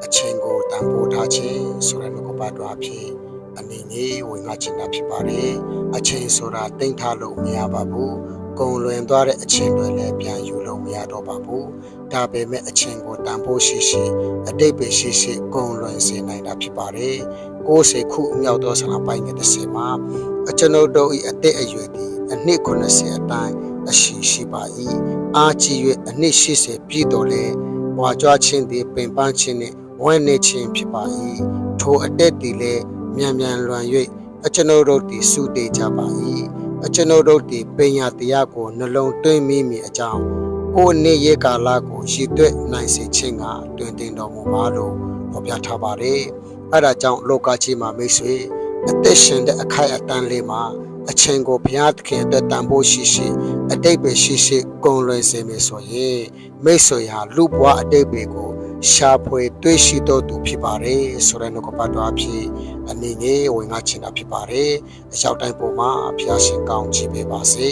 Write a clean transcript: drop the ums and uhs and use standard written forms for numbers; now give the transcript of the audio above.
အချိန်ကိုတန်ဖိုးထားခြင်းဆိုတဲ့နှုတ်ကပတ်တော်အဖြစ်အနေနဲ့ဝင်ငါချင်တာဖြစ်ပါတယ်အချိန်ဆိုတာတိမ့်ထားလို့မရပါဘူးကုန်လွင်သွားတဲ့အချိန်တွေလည်းပြန်ယူလို့မရတော့ပါဘူးဒါပေမဲ့အချိန်ကိုတန်ဖိုးရှိရှိအတိတ်ပဲရှိရှိကုန်လွင်စေနိုင်တာဖြစ်ပါတယ်60ခုအမြောက်သောဆန္ဒပိုင်းငယ်30မှာကျွန်ုပ်တို့၏အသက်အရွယ်ဒီအနှစ်80အတိုင်းအရှိပါ၏အာကြီး၍အနှစ်80ပြည့်တော်လဲဝါကြွားခြင်းသည်ပင်ပန်းခြင်းနှင့်ဝဲနေခြင်းဖြစ်ပါ၏ထိုအသက်သည်လည်းမြန်မြန်လွန်၍ကျွန်ုပ်တို့သည်စုတည်ကြပါ၏ကျွန်ုပ်တို့သည်ပညာတရားကိုနှလုံးသွင်းမိမိအကြောင်းကိုယ်နေ့ရက်ကာလကိုရည်သွဲ့နိုင်စေခြင်းကတွင်တင်တော်မူပါလို့ဖော်ပြထားပါတယ်အဲဒါကြောင့်လောကကြီးမှာမိတ်ဆွေအသက်ရှင်တဲ့အခိုက်အတန့်လေးမှာအချိန်ကိုဘုရားသခင်အတွက်တန်ဖိုးရှိရှိအတိတ်ပဲရှိရှိကုန်လွင်စေမယ်ဆိုရင်မိတ်ဆွေဟာလူဘဝအတိတ်ပဲကိုရှာဖွေတွေ့ရှိတော်သူဖြစ်ပါတယ်ဆိုတဲ့နှုတ်ကပတ်တော်အဖြစ်အနေနဲ့ဝင်ငါချင်တာဖြစ်ပါတယ်အရောက်တိုင်းပုံမှာဘုရားရှင်ကောင်းချီးပေးပါစေ